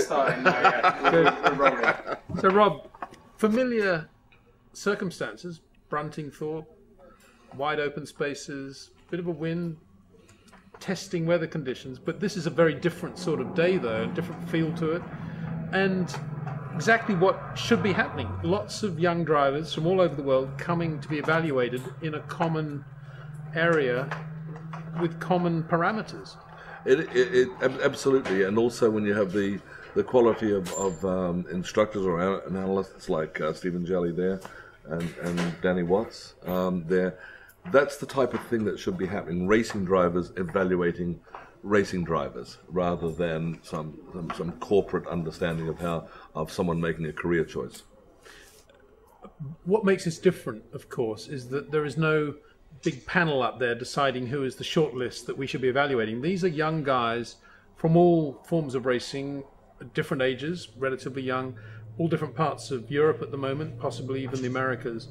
Starting now, yeah. We're rolling. So, Rob, familiar circumstances, Bruntingthorpe, wide open spaces, bit of a wind, testing weather conditions, but this is a very different sort of day, though, a different feel to it, and exactly what should be happening. Lots of young drivers from all over the world coming to be evaluated in a common area with common parameters. Absolutely, and also when you have the quality of instructors or analysts like Stephen Jelly there and Danny Watts there, that's the type of thing that should be happening. Racing drivers evaluating racing drivers rather than some corporate understanding of someone making a career choice. What makes this different, of course, is that there is no big panel up there deciding who is the shortlist that we should be evaluating. These are young guys from all forms of racing, different ages, relatively young, all different parts of Europe at the moment, possibly even the Americas.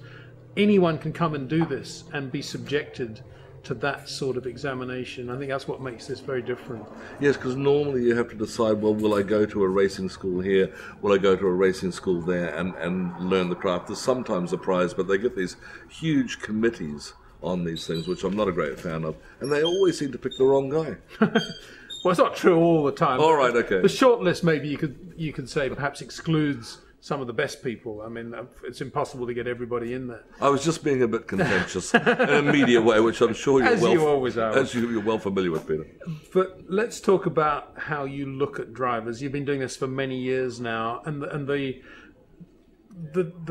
Anyone can come and do this and be subjected to that sort of examination. I think that's what makes this very different. Yes, because normally you have to decide, well, will I go to a racing school here? Will I go to a racing school there and learn the craft? There's sometimes a prize, but they get these huge committees on these things, which I'm not a great fan of, and they always seem to pick the wrong guy. Well, it's not true all the time. All right, okay. The shortlist, maybe you could say, perhaps excludes some of the best people. I mean, it's impossible to get everybody in there. I was just being a bit contentious in a media way, which I'm sure you're you're well familiar with, Peter. But let's talk about how you look at drivers. You've been doing this for many years now, and the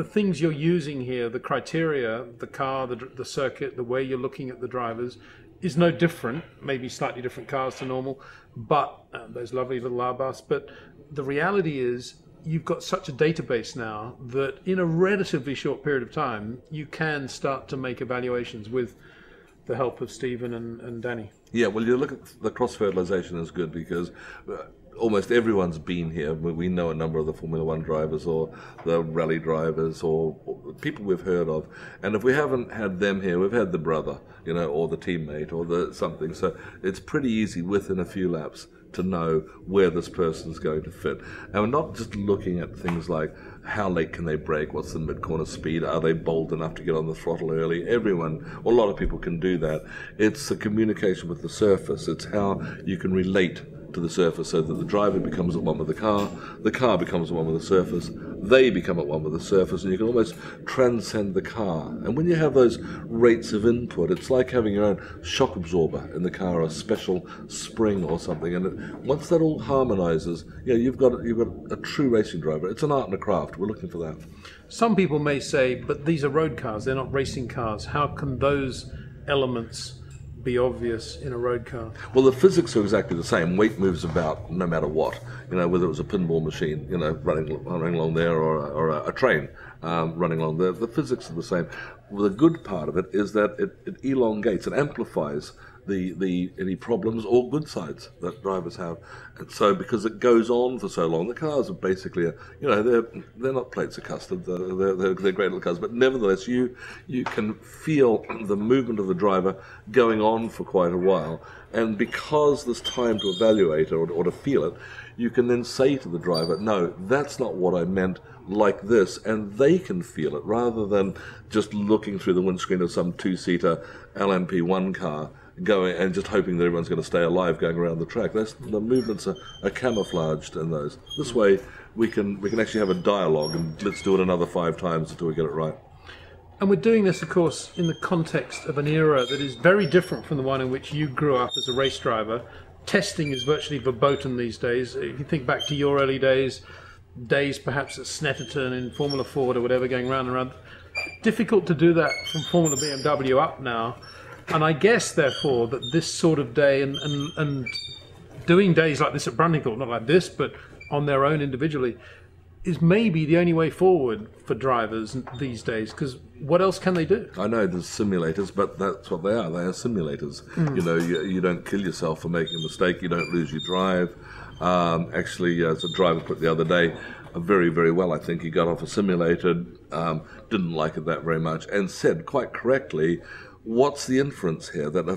things you're using here, the criteria, the car, the circuit, the way you're looking at the drivers is no different, maybe slightly different cars to normal, but those lovely little Arbas. But the reality is you've got such a database now that in a relatively short period of time, you can start to make evaluations with the help of Stephen and Danny. Yeah, well, you look at the cross-fertilization is good because almost everyone's been here. We know a number of the Formula One drivers or the rally drivers or people we've heard of. And if we haven't had them here, we've had the brother, or the teammate or the something. So it's pretty easy within a few laps to know where this person's going to fit. And we're not just looking at things like how late can they brake, what's the mid-corner speed, are they bold enough to get on the throttle early. A lot of people can do that. It's the communication with the surface. It's how you can relate to the surface so that the driver becomes at one with the car becomes at one with the surface, they become at one with the surface, and you can almost transcend the car. And when you have those rates of input, it's like having your own shock absorber in the car, a special spring or something. And once that all harmonizes, you've got a true racing driver. It's an art and a craft. We're looking for that. Some people may say, but these are road cars, they're not racing cars. How can those elements be obvious in a road car? Well, the physics are exactly the same. Weight moves about no matter what. Whether it was a pinball machine, running along there, or a train running along there. The physics are the same. Well, the good part of it is that it elongates, it amplifies any problems or good sides that drivers have. And so because it goes on for so long, the cars are basically, they're not plates of custard, they're great little cars, but nevertheless you can feel the movement of the driver going on for quite a while. And because there's time to evaluate or to feel it, you can then say to the driver, no, that's not what I meant, like this, and they can feel it rather than just looking through the windscreen of some two-seater LMP1 car going and just hoping that everyone's going to stay alive going around the track. The movements are camouflaged in those. This way we can actually have a dialogue, and let's do it another 5 times until we get it right. And we're doing this, of course, in the context of an era that is very different from the one in which you grew up as a race driver. Testing is virtually verboten these days. If you think back to your early days perhaps at Snetterton in Formula Ford or whatever, going round and round, difficult to do that from Formula BMW up now. And I guess, therefore, that this sort of day and doing days like this at Bruntingthorpe, not like this, but on their own individually, is maybe the only way forward for drivers these days, because what else can they do? I know there's simulators, but that's what they are. They are simulators. You don't kill yourself for making a mistake. You don't lose your drive. Actually, as a driver put the other day, very, very well, I think. He got off a simulator, didn't like it that very much, and said quite correctly, what's the inference here? That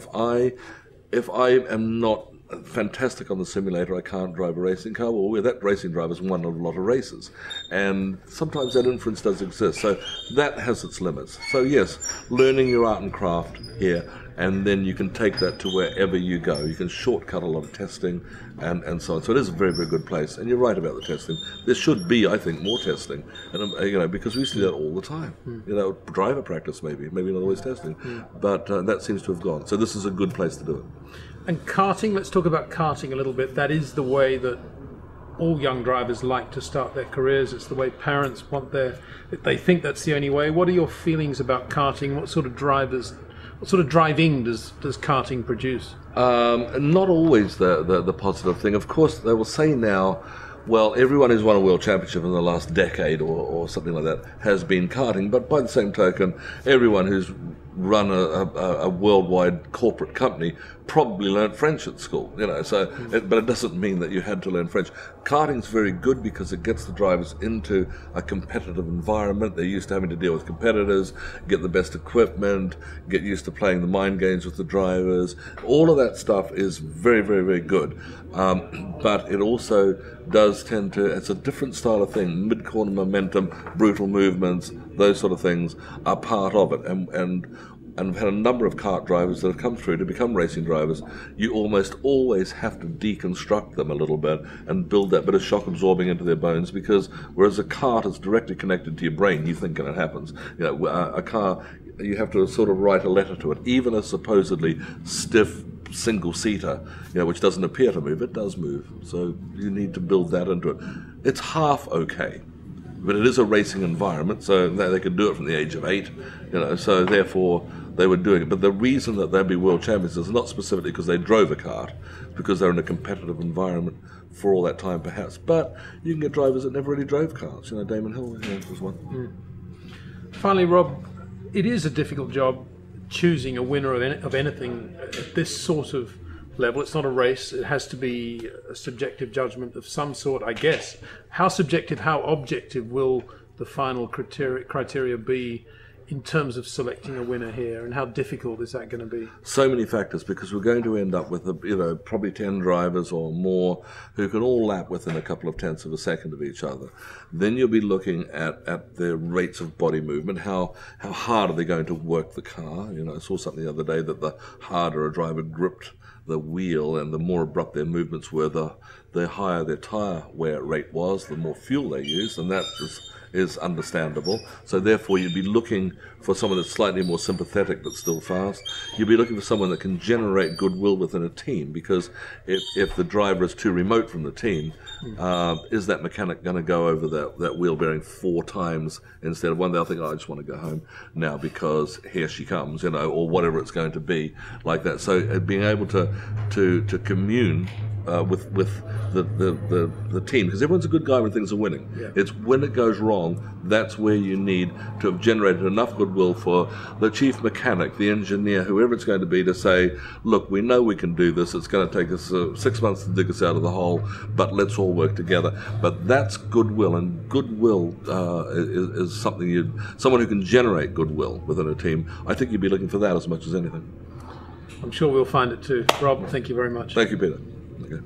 if I am not fantastic on the simulator, I can't drive a racing car. Well, that racing driver's won a lot of races. And sometimes that inference does exist. So that has its limits. So yes, learning your art and craft here, and then you can take that to wherever you go. You can shortcut a lot of testing and so on. So it is a very, very good place. And you're right about the testing. There should be, I think, more testing. And because we used to do that all the time. Driver practice maybe not always testing. But that seems to have gone. So this is a good place to do it. And karting, let's talk about karting a little bit. That is the way that all young drivers like to start their careers. It's the way parents want they think that's the only way. What are your feelings about karting? What sort of driving does karting produce? Not always the positive thing. Of course, they will say now, well, everyone who's won a world championship in the last decade or something like that has been karting, but by the same token, everyone who's run a worldwide corporate company probably learned French at school, but it doesn't mean that you had to learn French. Karting's very good because it gets the drivers into a competitive environment. They're used to having to deal with competitors, get the best equipment, get used to playing the mind games with the drivers. All of that stuff is very, very, very good. But it also does tend to, it's a different style of thing. Mid-corner momentum, brutal movements, those sort of things are part of it. And I've had a number of kart drivers that have come through to become racing drivers. You almost always have to deconstruct them a little bit and build that bit of shock absorbing into their bones, because whereas a kart is directly connected to your brain, you think and it happens. A car, you have to sort of write a letter to it. Even a supposedly stiff single-seater, which doesn't appear to move, it does move. So you need to build that into it. It's half okay. But it is a racing environment, so they could do it from the age of 8, so therefore they were doing it. But the reason that they'd be world champions is not specifically because they drove a kart, because they're in a competitive environment for all that time perhaps. But you can get drivers that never really drove karts. Damon Hill was one. Finally, Rob, it is a difficult job choosing a winner of anything at this sort of level. It's not a race. It has to be a subjective judgment of some sort, I guess. How subjective, how objective will the final criteria be in terms of selecting a winner here, and how difficult is that going to be? So many factors, because we're going to end up with probably 10 drivers or more who can all lap within a couple of tenths of a second of each other. Then you'll be looking at their rates of body movement. How hard are they going to work the car? I saw something the other day that the harder a driver gripped the wheel and the more abrupt their movements were, the higher their tyre wear rate was, the more fuel they used, and that is understandable. So therefore you'd be looking for someone that's slightly more sympathetic but still fast. You'd be looking for someone that can generate goodwill within a team, because if the driver is too remote from the team, is that mechanic going to go over that wheel bearing 4 times instead of one? They'll think, I just want to go home now because here she comes, or whatever it's going to be like that. So being able to commune with the team, because everyone's a good guy when things are winning. Yeah. It's when it goes wrong, that's where you need to have generated enough goodwill for the chief mechanic, the engineer, whoever it's going to be, to say, look, we know we can do this. It's going to take us 6 months to dig us out of the hole, but let's all work together. But that's goodwill, and goodwill is something someone who can generate goodwill within a team. I think you'd be looking for that as much as anything. I'm sure we'll find it too. Rob, thank you very much. Thank you, Peter. Okay.